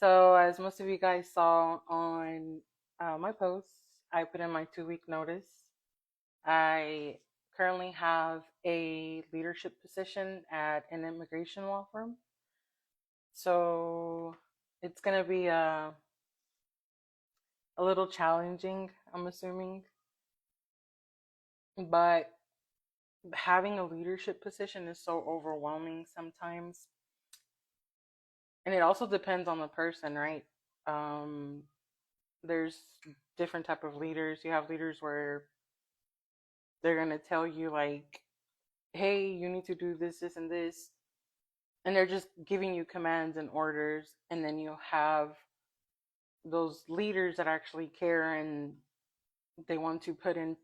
So, as most of you guys saw on my post, I put in my 2 week notice. I currently have a leadership position at an immigration law firm. So, it's going to be a little challenging, I'm assuming. But having a leadership position is so overwhelming sometimes. And it also depends on the person, right? Um, there's different type of leaders. You have leaders where they're gonna tell you like, hey, you need to do this, this, and this, and they're just giving you commands and orders. And then you have those leaders that actually care and they want to put into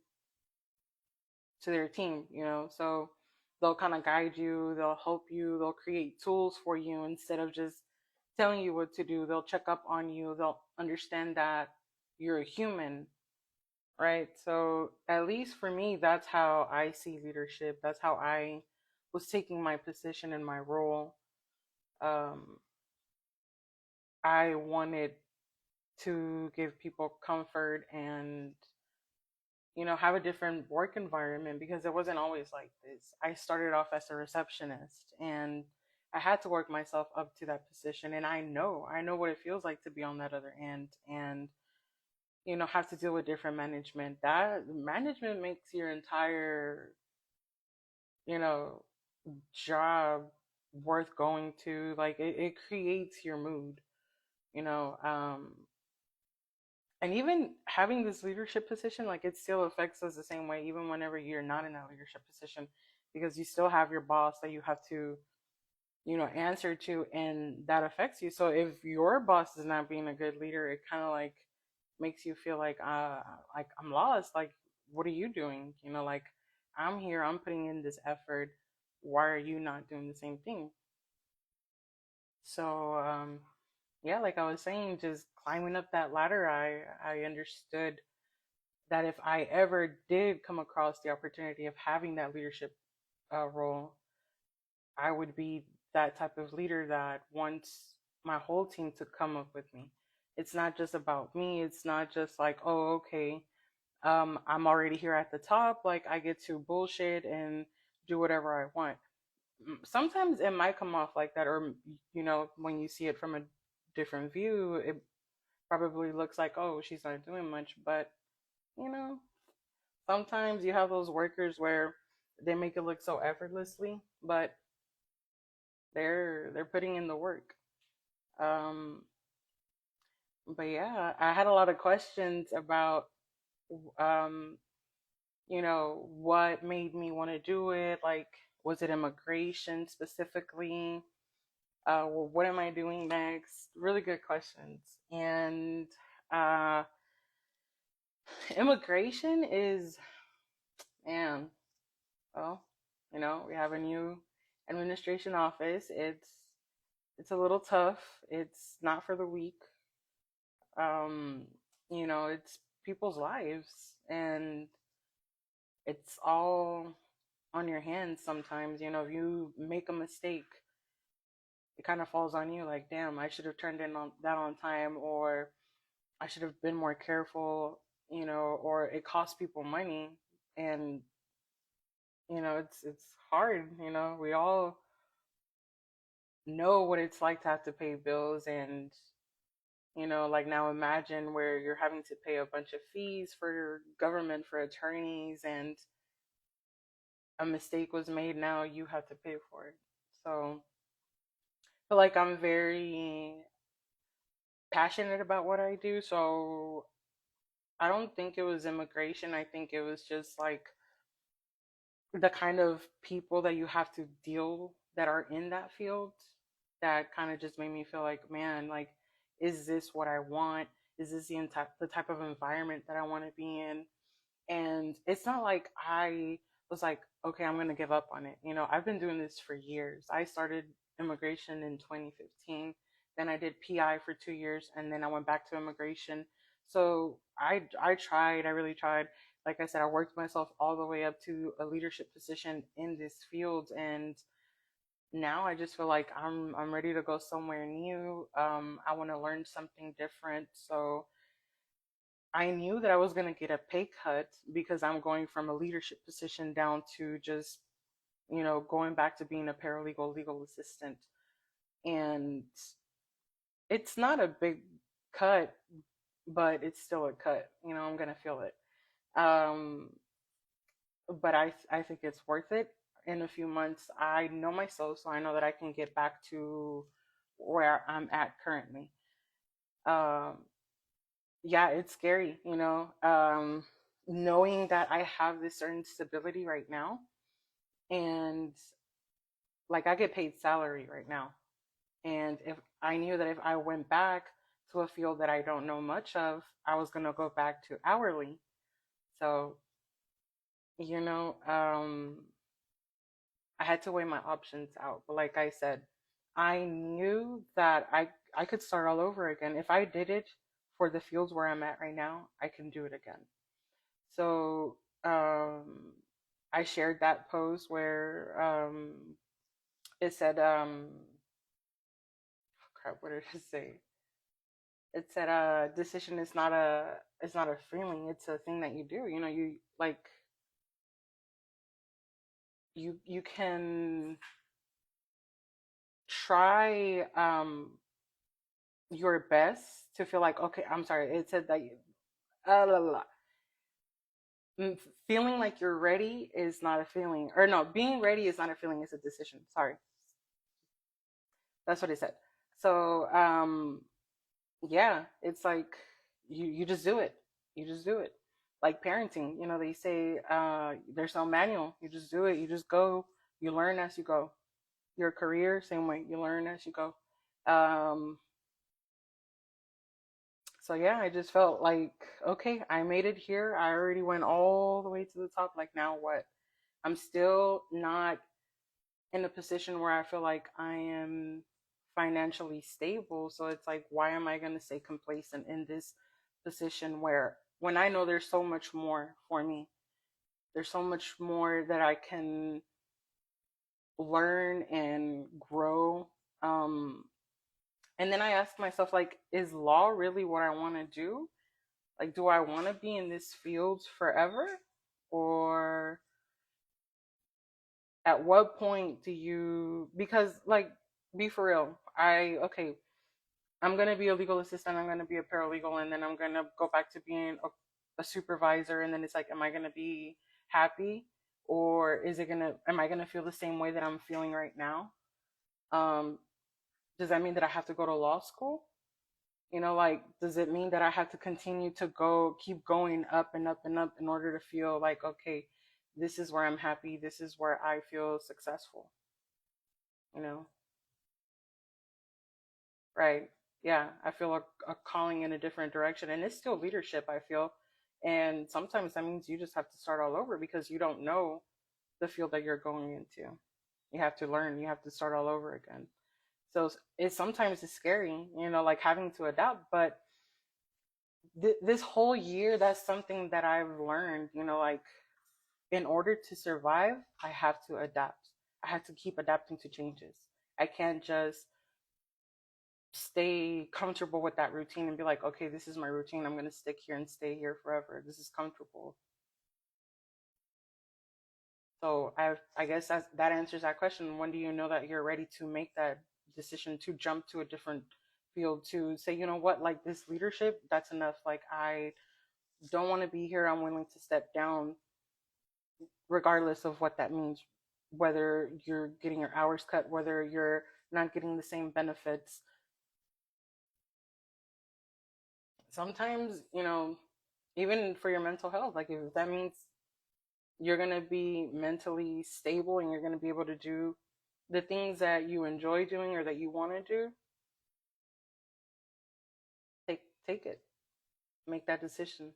their team, so they'll kind of guide you, they'll help you, they'll create tools for you instead of just telling you what to do. They'll check up on you, they'll understand that you're a human, right? So at least for me, that's how I see leadership. That's how I was taking my position in my role. Um, I wanted to give people comfort and have a different work environment because it wasn't always like this. I started off as a receptionist and I had to work myself up to that position, and I know what it feels like to be on that other end and have to deal with different management. That management makes your entire you know job worth going to. Like it creates your mood, you know and even having this leadership position, like it still affects us the same way even whenever you're not in that leadership position, because you still have your boss that you have to answer to, and that affects you. So if your boss is not being a good leader, it kind of like makes you feel like I'm lost. Like, what are you doing? Like, I'm here, I'm putting in this effort, why are you not doing the same thing? So yeah, like I was saying, just climbing up that ladder, I understood that if I ever did come across the opportunity of having that leadership role, I would be that type of leader that wants my whole team to come up with me. It's not just about me. It's not just like, oh, okay, I'm already here at the top. Like I get to bullshit and do whatever I want. Sometimes it might come off like that, or when you see it from a different view, it probably looks like, oh, she's not doing much. But you know, sometimes you have those workers where they make it look so effortlessly, but they're putting in the work. Um, but yeah, I had a lot of questions about um, what made me want to do it. Like, was it immigration specifically? Well, what am I doing next? Really good questions. And uh, immigration is, man, well, we have a new administration office. It's a little tough. It's not for the weak. Um, it's people's lives, and it's all on your hands sometimes. If you make a mistake, it kind of falls on you. Like, damn, I should have turned in on that on time, or I should have been more careful. Or it costs people money, and it's hard. We all know what it's like to have to pay bills, and like now imagine where you're having to pay a bunch of fees for your government, for attorneys, and a mistake was made, now you have to pay for it. So I feel like I'm very passionate about what I do. So I don't think it was immigration. I think it was just like the kind of people that you have to deal that are in that field that kind of just made me feel like, man, like, is this what I want? Is this the type of environment that I want to be in? And it's not like I was like, okay, I'm going to give up on it. I've been doing this for years. I started immigration in 2015. Then I did PI for 2 years, and then I went back to immigration. So I tried, I really tried. Like I said, I worked myself all the way up to a leadership position in this field, and Now I just feel like I'm ready to go somewhere new. I want to learn something different. So I knew that I was going to get a pay cut because I'm going from a leadership position down to just, going back to being a paralegal legal assistant. And it's not a big cut, but it's still a cut. I'm going to feel it. Um, but I think it's worth it. In a few months, I know myself, so I know that I can get back to where I'm at currently. Um, yeah, it's scary, knowing that I have this certain stability right now, and like I get paid salary right now, and if I knew that if I went back to a field that I don't know much of, I was gonna go back to hourly. So, you know, um, I had to weigh my options out. But like I said, I knew that I could start all over again. If I did it for the fields where I'm at right now, I can do it again. So I shared that post where it said, crap, what did it say? It said, decision is not a, it's not a feeling, it's a thing that you do. You like, you can try your best to feel like, okay, I'm sorry, it said that la, la, la. Feeling like you're ready is not a feeling, or no, being ready is not a feeling, it's a decision. Sorry, that's what it said. So yeah, it's like you just do it. You just do it. Like parenting, they say there's no manual. You just do it. You just go. You learn as you go. Your career, same way. You learn as you go. Um, so yeah, I just felt like, okay, I made it here. I already went all the way to the top. Like, now what? I'm still not in a position where I feel like I am financially stable. So it's like, why am I going to stay complacent in this position where, when I know there's so much more for me, there's so much more that I can learn and grow. Um, and then I ask myself, like, is law really what I want to do? Like, do I want to be in this field forever? Or at what point do you, because, like, be for real. Okay, I'm going to be a legal assistant, I'm going to be a paralegal, and then I'm going to go back to being a supervisor. And then it's like, am I going to be happy? Or am I going to feel the same way that I'm feeling right now? Um, does that mean that I have to go to law school? Like, does it mean that I have to continue to keep going up and up and up in order to feel like, okay, this is where I'm happy, this is where I feel successful, you know? Right. Yeah. I feel a calling in a different direction. And it's still leadership, I feel. And sometimes that means you just have to start all over because you don't know the field that you're going into. You have to learn, you have to start all over again. So it's sometimes it's scary, like having to adapt. But this whole year, that's something that I've learned, like, in order to survive, I have to adapt. I have to keep adapting to changes. I can't just stay comfortable with that routine and be like, okay, this is my routine. I'm going to stick here and stay here forever. This is comfortable. So I guess that answers that question. When do you know that you're ready to make that decision to jump to a different field, to say, you know what, like, this leadership, that's enough. Like, I don't want to be here. I'm willing to step down, regardless of what that means. Whether you're getting your hours cut, whether you're not getting the same benefits. Sometimes, even for your mental health, like, if that means you're going to be mentally stable and you're going to be able to do the things that you enjoy doing or that you want to do, take it. Make that decision.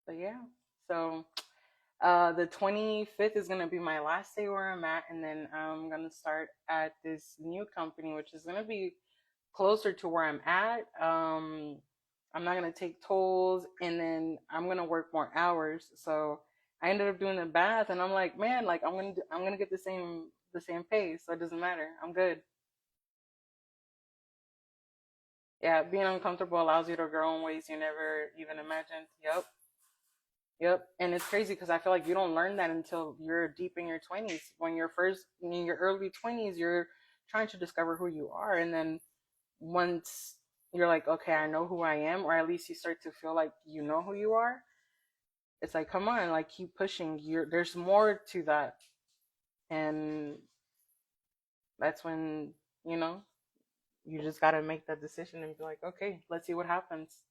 But yeah. So the 25th is going to be my last day where I'm at, and then I'm going to start at this new company, which is going to be closer to where I'm at. I'm not going to take tolls, and then I'm going to work more hours. So I ended up doing the bath, and I'm like, man, like I'm gonna get the same pay, so it doesn't matter. I'm good. Yeah, being uncomfortable allows you to grow in ways you never even imagined. Yep. Yep. And it's crazy because I feel like you don't learn that until you're deep in your 20s. When you're first in your early 20s, you're trying to discover who you are. And then once you're like, okay, I know who I am, or at least you start to feel like you know who you are, it's like, come on, like keep pushing. There's more to that. And that's when, you know, you just got to make that decision and be like, okay, let's see what happens.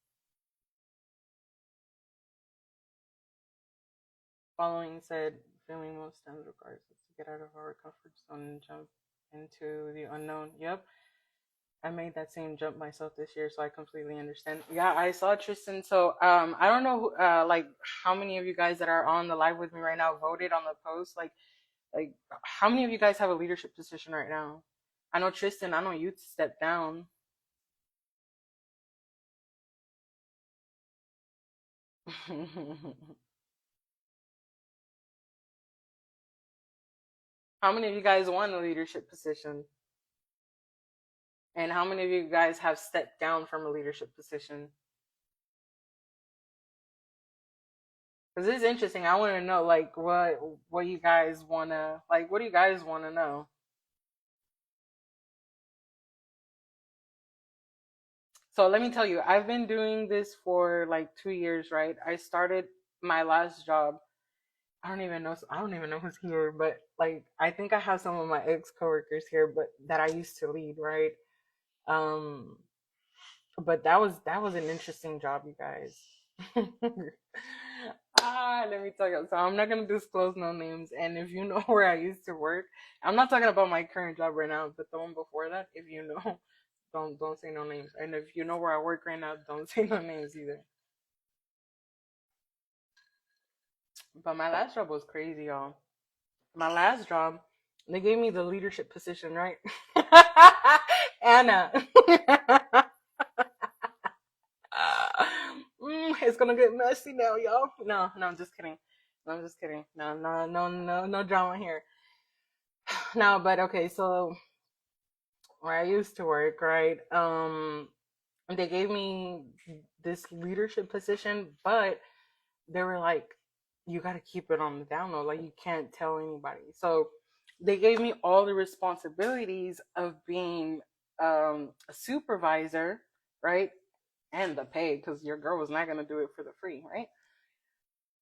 Following said, feeling most times requires us to get out of our comfort zone and jump into the unknown. Yep. I made that same jump myself this year, so I completely understand. Yeah, I saw Tristan. So, I don't know, like how many of you guys that are on the live with me right now voted on the post. Like how many of you guys have a leadership position right now? I know Tristan. I know you stepped down. How many of you guys won a leadership position? And how many of you guys have stepped down from a leadership position? Because this is interesting. I want to know, like, what you guys wanna like. What do you guys want to know? So let me tell you, I've been doing this for like 2 years, right? I started my last job. I don't even know who's here, but like, I think I have some of my ex coworkers here, but that I used to lead, right? Um, but that was an interesting job, you guys. Let me tell you. So I'm not gonna disclose no names. And if you know where I used to work, I'm not talking about my current job right now, but the one before that. If you know, don't say no names. And if you know where I work right now, don't say no names either. But my last job was crazy, y'all. My last job, they gave me the leadership position, right? Anna. It's gonna get messy now, y'all. No, no, I'm just kidding. No, I'm just kidding. No, no, no, no, no drama here. No, but okay, so where I used to work, right? They gave me this leadership position, but they were like, you got to keep it on the down low. Like, you can't tell anybody. So they gave me all the responsibilities of being a supervisor, right? And the pay, because your girl was not going to do it for the free, right?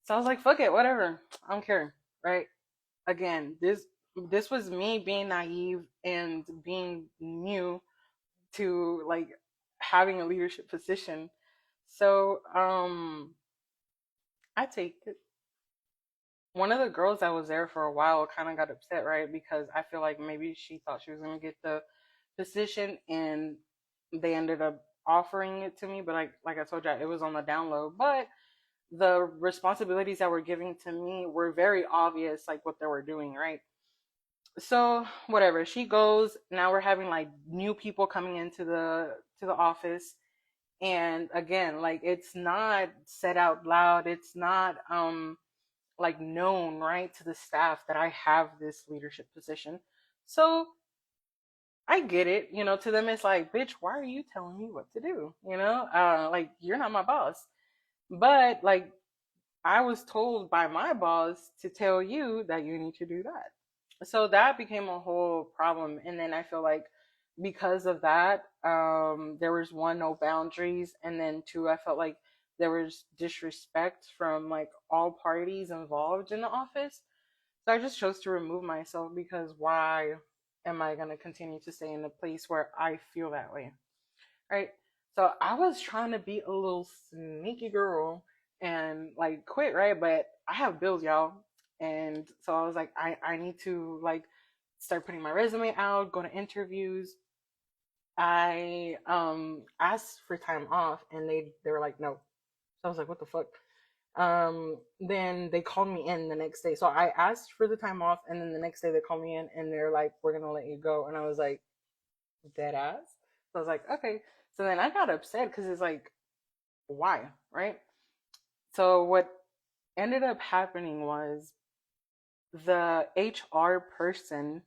So I was like, fuck it, whatever. I don't care, right? Again, this was me being naive and being new to like having a leadership position. So I take it. One of the girls that was there for a while kind of got upset, right? Because I feel like maybe she thought she was gonna get the position, and they ended up offering it to me. But like I told you, it was on the down low. But the responsibilities that were giving to me were very obvious, like what they were doing, right? So whatever. She goes. Now we're having like new people coming into the office, and again, like it's not said out loud. It's not like known, right, to the staff that I have this leadership position. So I get it. To them it's like, bitch, why are you telling me what to do? Like, you're not my boss. But like, I was told by my boss to tell you that you need to do that. So that became a whole problem. And then I feel like because of that, there was one, no boundaries, and then two, I felt like there was disrespect from like all parties involved in the office. So I just chose to remove myself, because why am I going to continue to stay in a place where I feel that way? Right. So I was trying to be a little sneaky girl and like quit, right? But I have bills, y'all. And so I was like, I need to like start putting my resume out, go to interviews. I asked for time off, and they were like, no. So I was like, what the fuck? Then they called me in the next day. So I asked for the time off, and then the next day they called me in, and they're like, we're gonna let you go. And I was like, dead ass. So I was like, okay. So then I got upset because it's like, why, right? So what? ended up happening was the HR person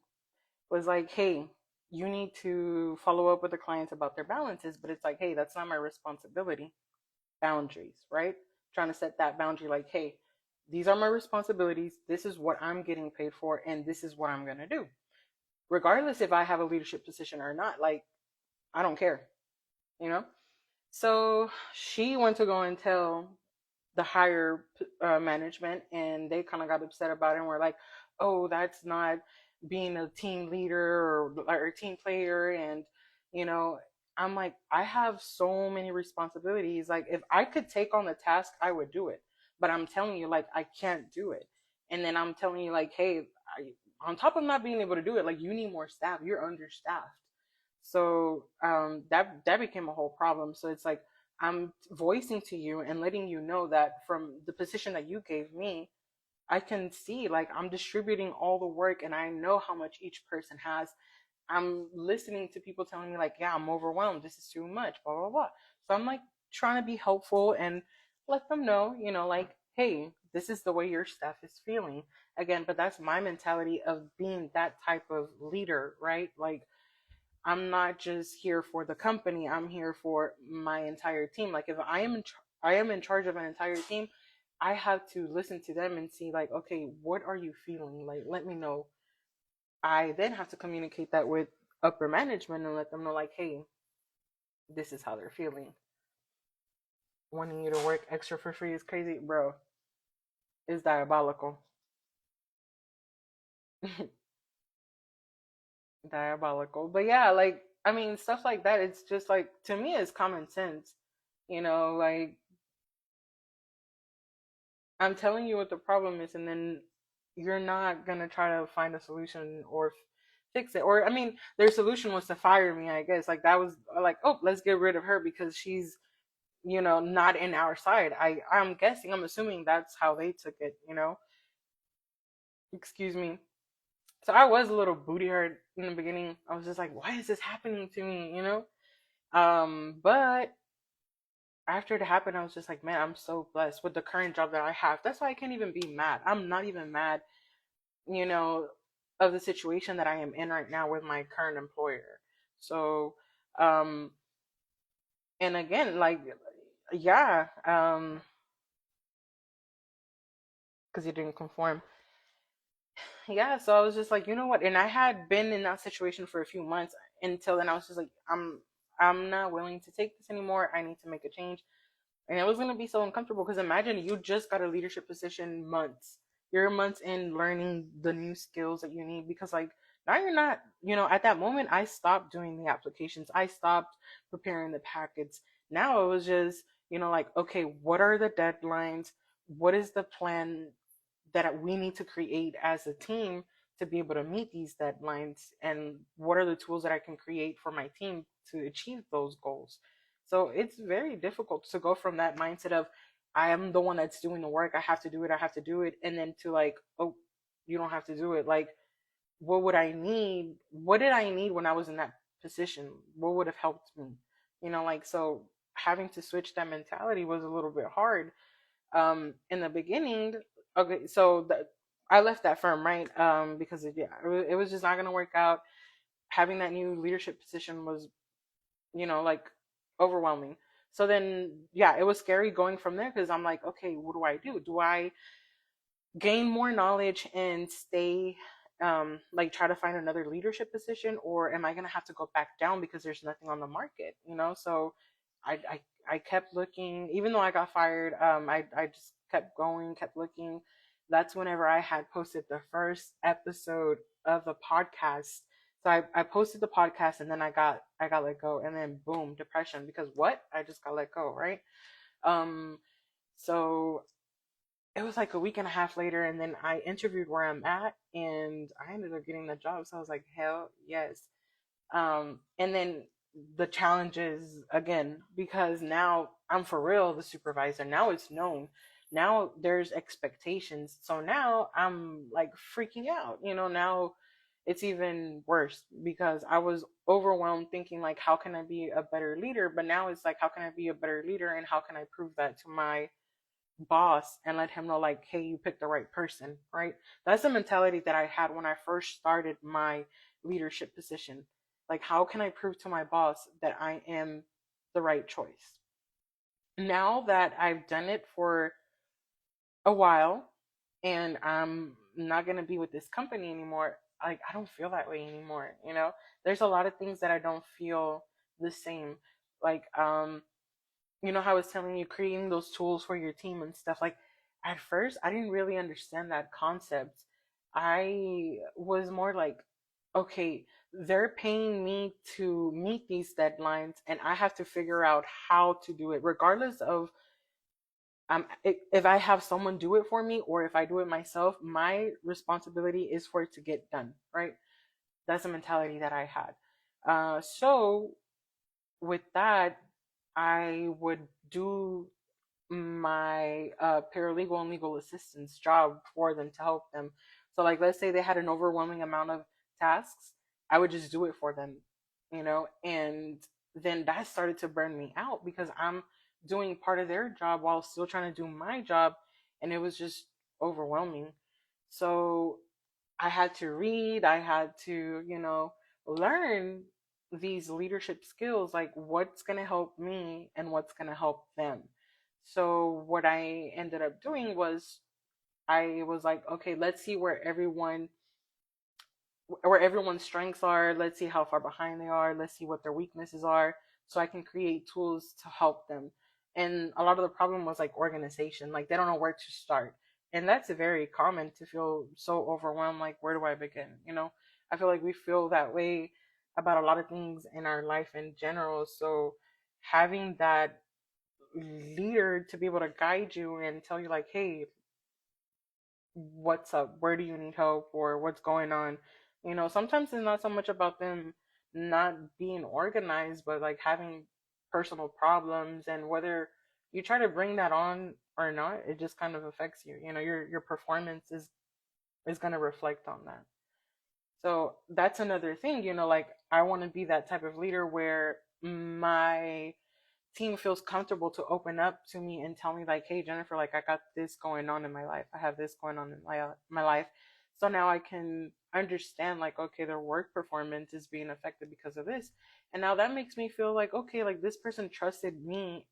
was like, hey, you need to follow up with the clients about their balances. But it's like, hey, that's not my responsibility. Boundaries, right? Trying to set that boundary like, hey, these are my responsibilities. This is what I'm getting paid for, and this is what I'm going to do. Regardless if I have a leadership position or not, like, I don't care, you know? So she went to go and tell the higher management, and they kind of got upset about it and were like, oh, that's not being a team leader or a team player. And you know, I'm like, I have so many responsibilities. Like, if I could take on the task, I would do it, but I'm telling you, like, I can't do it. And then I'm telling you, like, hey, on top of not being able to do it, like, you need more staff, you're understaffed. So that became a whole problem. So it's like, I'm voicing to you and letting you know that from the position that you gave me, I can see, like, I'm distributing all the work and I know how much each person has. I'm listening to people telling me, like, yeah, I'm overwhelmed. This is too much, blah, blah, blah. So I'm like trying to be helpful and let them know, like, hey, this is the way your staff is feeling. Again, but that's my mentality of being that type of leader, right? Like, I'm not just here for the company. I'm here for my entire team. Like, if I am in charge of an entire team, I have to listen to them and see, like, okay, what are you feeling? Like, let me know. I then have to communicate that with upper management and let them know, like, hey, this is how they're feeling. Wanting you to work extra for free is crazy, bro. It's diabolical. Diabolical. But yeah, like, I mean, stuff like that, it's just like, to me, it's common sense. Like, I'm telling you what the problem is, and then you're not gonna try to find a solution or fix it. Or, I mean, their solution was to fire me, I guess. Like, that was like, oh, let's get rid of her because she's, not in our side. I'm guessing, I'm assuming that's how they took it. Excuse me. So I was a little booty hurt in the beginning. I was just like, why is this happening to me? But after it happened, I was just like, man, I'm so blessed with the current job that I have. That's why I can't even be mad. I'm not even mad, you know, of the situation that I am in right now with my current employer. So, um, and again, like, yeah, because you didn't conform. Yeah, so I was just like, you know what? And I had been in that situation for a few months until then. I was just like, I'm not willing to take this anymore. I need to make a change. And it was going to be so uncomfortable because imagine you just got a leadership position months. You're months in learning the new skills that you need because, like, now you're not, at that moment, I stopped doing the applications. I stopped preparing the packets. Now it was just, like, okay, what are the deadlines? What is the plan that we need to create as a team to be able to meet these deadlines? And what are the tools that I can create for my team to achieve those goals? So it's very difficult to go from that mindset of, I am the one that's doing the work, I have to do it, and then to, like, oh, you don't have to do it. Like, what did I need when I was in that position? What would have helped me? Like, so having to switch that mentality was a little bit hard in the beginning. Okay, so I left that firm, right, because it was just not going to work out. Having that new leadership position was, like, overwhelming. So then, yeah, it was scary going from there because I'm like, okay, what do I do? Do I gain more knowledge and stay, like, try to find another leadership position, or am I going to have to go back down because there's nothing on the market? So I kept looking. Even though I got fired, I just kept going, kept looking. That's whenever I had posted the first episode of the podcast. So I posted the podcast, and then I got let go, and then boom, depression, because what? I just got let go, right? um so it was like a week and a half later, and then I interviewed where I'm at, and I ended up getting the job. So I was like, hell yes. And then the challenges again, because now I'm for real the supervisor. Now it's known. Now there's expectations. So now I'm like freaking out. Now it's even worse because I was overwhelmed thinking, like, how can I be a better leader? But now it's like, how can I be a better leader, and how can I prove that to my boss and let him know, like, hey, you picked the right person, right? That's the mentality that I had when I first started my leadership position. Like, how can I prove to my boss that I am the right choice? Now that I've done it for a while and I'm not going to be with this company anymore, like, I don't feel that way anymore, you know? There's a lot of things that I don't feel the same. Like, you know how I was telling you, creating those tools for your team and stuff. Like, at first, I didn't really understand that concept. I was more like, okay, they're paying me to meet these deadlines, and I have to figure out how to do it, regardless of if I have someone do it for me or if I do it myself. My responsibility is for it to get done, right? That's the mentality that I had. So with that, I would do my paralegal and legal assistance job for them to help them. So, like, let's say they had an overwhelming amount of tasks, I would just do it for them, you know? And then that started to burn me out because I'm doing part of their job while still trying to do my job. And it was just overwhelming. So, I had to read, I had to, learn these leadership skills, like what's going to help me and what's going to help them. So what I ended up doing was I was like, okay, let's see where everyone's strengths are. Let's see how far behind they are. Let's see what their weaknesses are so I can create tools to help them. And a lot of the problem was like organization. Like they don't know where to start. And that's very common to feel so overwhelmed. Like, where do I begin? I feel like we feel that way about a lot of things in our life in general. So having that leader to be able to guide you and tell you, like, hey, what's up, where do you need help, or what's going on. Sometimes it's not so much about them not being organized, but like having personal problems, and whether you try to bring that on or not, it just kind of affects you. Your performance is going to reflect on that. So that's another thing. Like, I want to be that type of leader where my team feels comfortable to open up to me and tell me, like, hey, Jennifer, like, I got this going on in my life, I have this going on in my life. So now I can understand, like, okay, their work performance is being affected because of this. And now that makes me feel like, okay, like, this person trusted me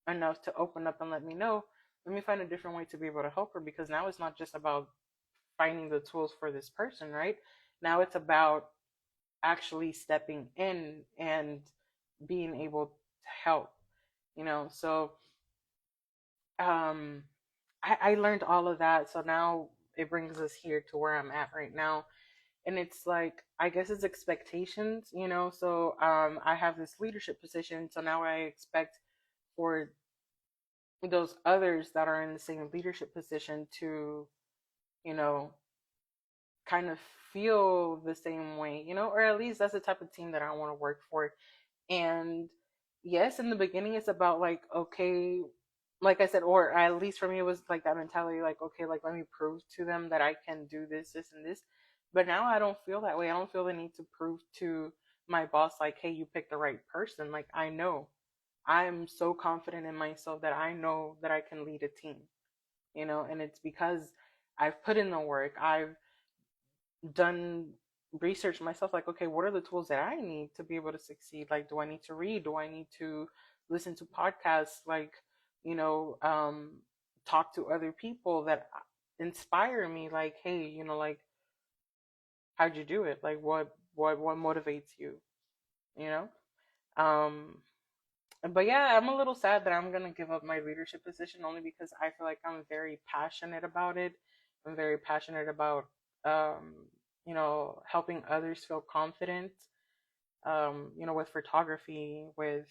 enough to open up and let me know. Let me find a different way to be able to help her, because now it's not just about finding the tools for this person, right? Now it's about actually stepping in and being able to help. So um I learned all of that. So now it brings us here to where I'm at right now. And it's like, I guess it's expectations. So I have this leadership position, so now I expect for those others that are in the same leadership position to, you know kind of feel the same way, or at least that's the type of team that I want to work for. And yes, in the beginning, it's about, like, okay, like I said, or at least for me, it was like that mentality, like, okay, like, let me prove to them that I can do this, this, and this. But now I don't feel that way. I don't feel the need to prove to my boss, like, hey, you picked the right person. Like, I know. I'm so confident in myself that I know that I can lead a team, and it's because I've put in the work. I've done research myself, like, okay, what are the tools that I need to be able to succeed? Like, do I need to read? Do I need to listen to podcasts? Like, you know um talk to other people that inspire me, like, hey, like, how'd you do it? Like, what motivates you? you know um but yeah, I'm a little sad that I'm gonna give up my leadership position, only because I feel like I'm very passionate about it. I'm very passionate about helping others feel confident. With photography, with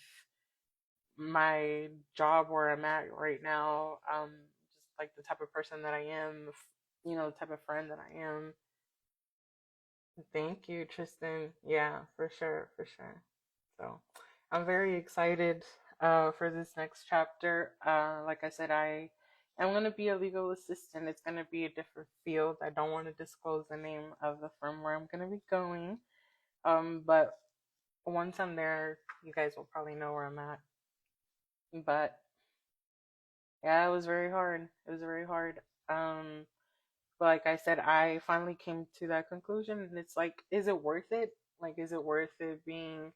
my job where I'm at right now, just like the type of person that I am, the type of friend that I am. Thank you, Tristan. Yeah, for sure, for sure. So I'm very excited for this next chapter. Like I said, I am going to be a legal assistant. It's going to be a different field. I don't want to disclose the name of the firm where I'm going to be going. But once I'm there, you guys will probably know where I'm at. But Yeah, it was very hard. It was very hard. Um, but like I said, I finally came to that conclusion, and it's like, is it worth it? Like, is it worth it being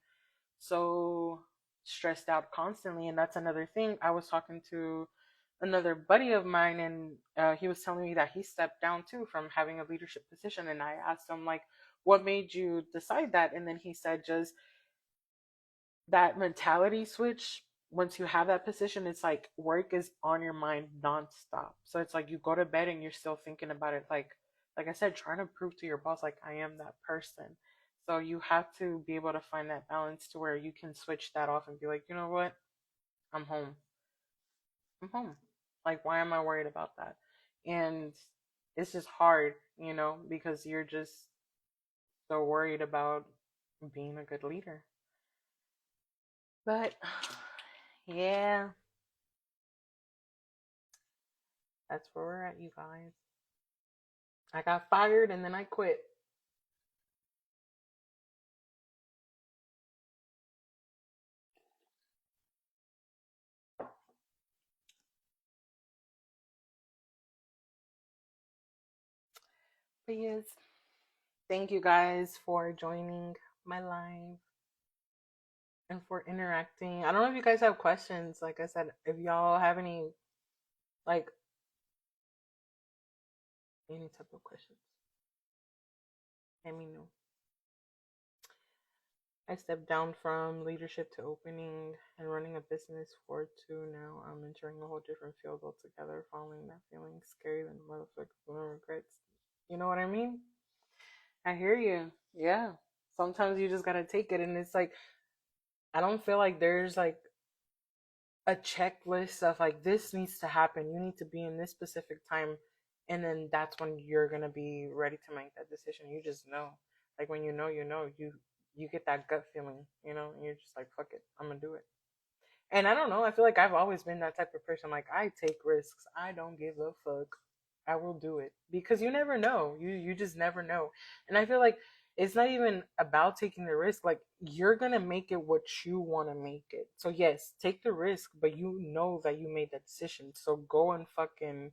so stressed out constantly? And that's another thing. I was talking to another buddy of mine, and he was telling me that he stepped down too from having a leadership position. And I asked him, like, what made you decide that? And then he said, just that mentality switch. Once you have that position, it's like work is on your mind nonstop. So it's like you go to bed and you're still thinking about it. Like I said, trying to prove to your boss, like, I am that person. So you have to be able to find that balance to where you can switch that off and be like, you know what, I'm home. I'm home. Like, why am I worried about that? And it's just hard, because you're just so worried about being a good leader. But yeah, that's where we're at, you guys. I got fired and then I quit. But yes, thank you guys for joining my live and for interacting. I don't know if you guys have questions. Like I said, if y'all have like, any type of questions, let me know. I stepped down from leadership to opening and running a business for two now. I'm entering a whole different field altogether, following that feeling scary than motherfucker regrets. You know what I mean? I hear you. Yeah. Sometimes you just gotta take it, and it's like, I don't feel like there's like a checklist of like, this needs to happen. You need to be in this specific time, and then that's when you're gonna be ready to make that decision. You just know. Like, when you get that gut feeling, and you're just like, fuck it, I'm gonna do it. And I don't know, I feel like I've always been that type of person. Like, I take risks. I don't give a fuck. I will do it, because you never know. You just never know. And I feel like it's not even about taking the risk. Like, you're gonna make it what you want to make it. So yes, take the risk, but you know that you made that decision. So go and fucking,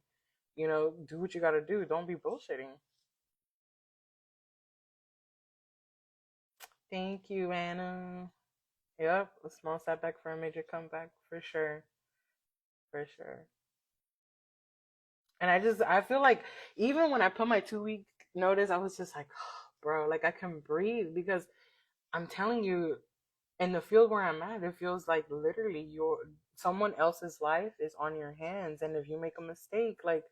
do what you gotta do. Don't be bullshitting. Thank you, Anna. Yep, a small setback for a major comeback, for sure. For sure. And I feel like, even when I put my 2 week notice, I was just like, bro, like, I can breathe, because I'm telling you, in the field where I'm at, it feels like literally someone else's life is on your hands. And if you make a mistake, like,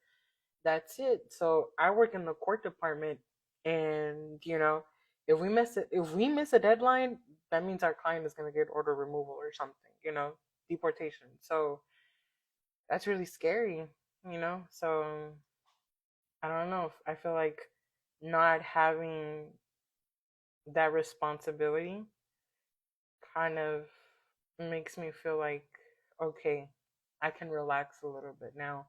that's it. So I work in the court department, and if we miss a deadline, that means our client is gonna get order removal or something, deportation. So that's really scary. So I don't know. I feel like not having that responsibility kind of makes me feel like, okay, I can relax a little bit now.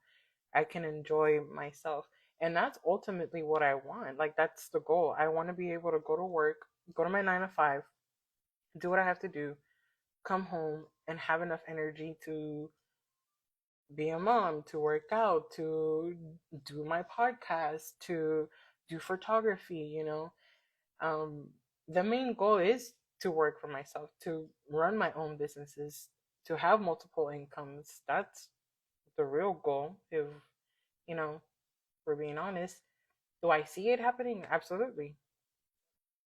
I can enjoy myself. And that's ultimately what I want. Like, that's the goal. I want to be able to go to work, go to my 9 to 5, do what I have to do, come home, and have enough energy to be a mom, to work out, to do my podcast, to do photography. Um, the main goal is to work for myself, to run my own businesses, to have multiple incomes. That's the real goal. If, you know, we're being honest, do I see it happening? Absolutely.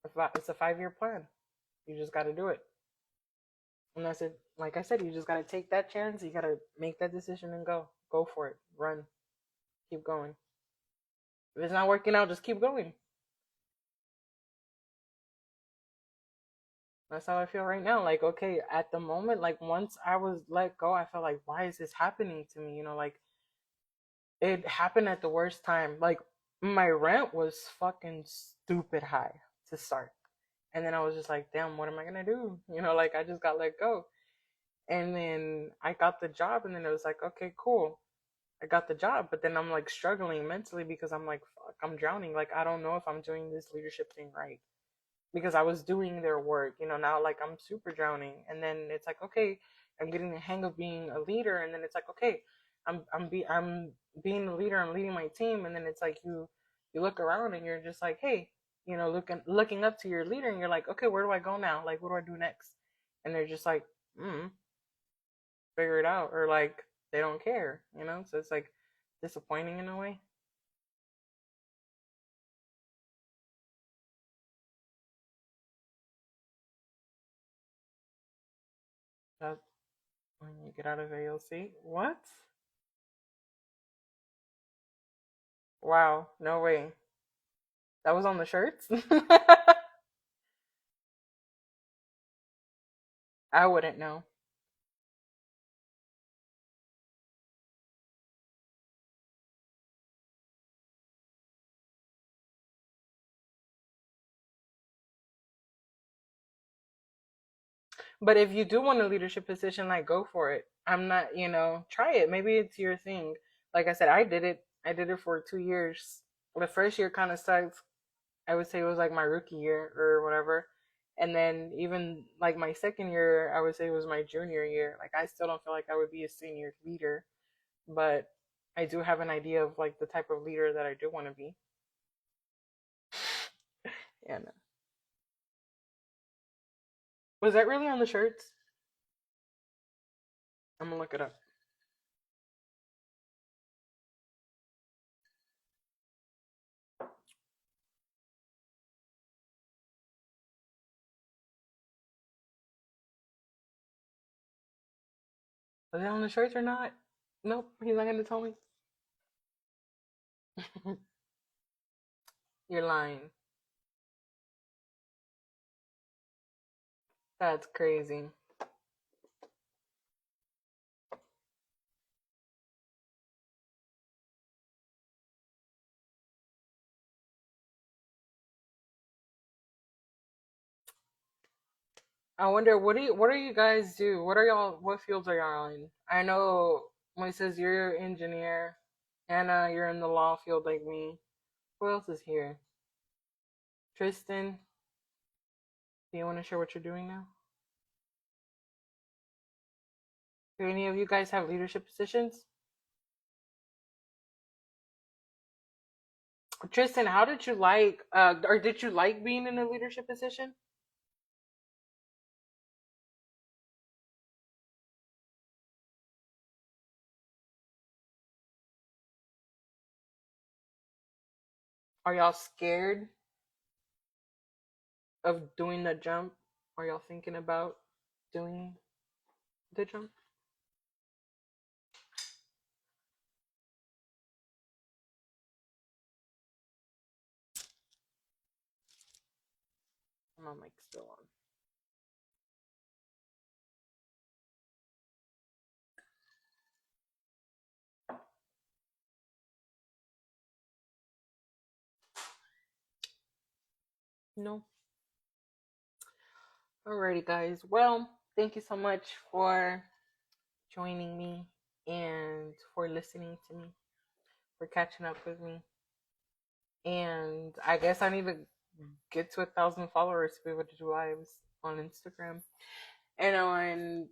It's a 5 year plan. You just got to do it. And that's it. Like I said, you just got to take that chance. You got to make that decision and go. Go for it. Run. Keep going. If it's not working out, just keep going. That's how I feel right now. Like, okay, at the moment, like, once I was let go, I felt like, why is this happening to me? Like, it happened at the worst time. Like, my rent was fucking stupid high to start. And then I was just like, damn, what am I gonna do? Like, I just got let go. And then I got the job, and then it was like, okay, cool. I got the job, but then I'm like struggling mentally, because I'm like, fuck, I'm drowning. Like, I don't know if I'm doing this leadership thing right, because I was doing their work. Now, like, I'm super drowning. And then it's like, okay, I'm getting the hang of being a leader. And then it's like, okay, I'm being the leader, I'm leading my team, and then it's like you look around and you're just like, hey, looking up to your leader, and you're like, okay, where do I go now? Like, what do I do next? And they're just like, figure it out, or like they don't care, So it's like disappointing in a way. That when you get out of AOC, what? Wow, no way. That was on the shirts. I wouldn't know. But if you do want a leadership position, like go for it. I'm not, try it. Maybe it's your thing. Like I said, I did it. I did it for 2 years. The first year kind of sucked. I would say it was like my rookie year or whatever. And then even like my second year, I would say it was my junior year. Like I still don't feel like I would be a senior leader, but I do have an idea of like the type of leader that I do want to be. Yeah, no. Was that really on the shirts? I'm gonna look it up. Was it on the shirts or not? Nope, he's not gonna tell me. You're lying. That's crazy. I wonder what are you guys do? What fields are y'all in? I know Moises, you're an engineer. Anna, you're in the law field like me. Who else is here? Tristan, do you want to share what you're doing now? Do any of you guys have leadership positions? Tristan, how did you like or did you like being in a leadership position? Are y'all scared of doing the jump? Are y'all thinking about doing the jump? My mic's still on. No. Alrighty, guys. Well, thank you so much for joining me and for listening to me, for catching up with me. And I guess I need to get to 1,000 followers to be able to do lives on Instagram. And on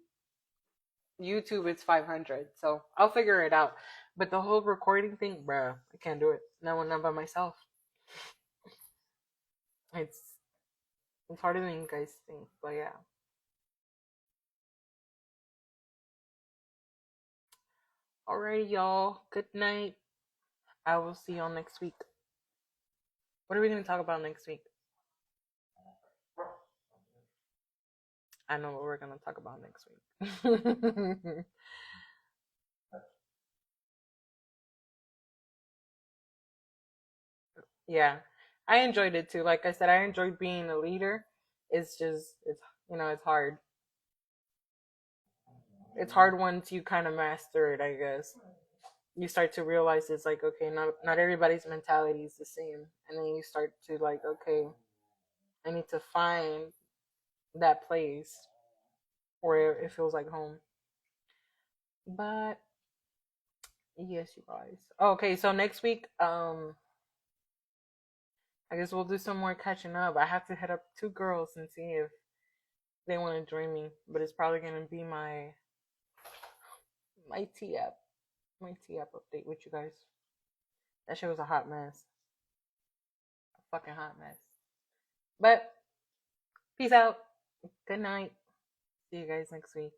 YouTube, it's 500. So I'll figure it out. But the whole recording thing, bruh, I can't do it. No one, not by myself. It's it's harder than you guys think. But yeah. Alrighty, y'all. Good night. I will see y'all next week. What are we going to talk about next week? I know what we're going to talk about next week. Yeah. I enjoyed it too. Like I said, I enjoyed being a leader. It's just, it's hard. It's hard once you kind of master it, I guess. You start to realize it's like, okay, not everybody's mentality is the same. And then you start to like, okay, I need to find that place where it feels like home. But yes, you guys. Okay, so next week, I guess we'll do some more catching up. I have to hit up two girls and see if they want to join me, but it's probably gonna be my TF. my T app update with you guys. That shit was a hot mess. A fucking hot mess. But peace out. Good night. See you guys next week.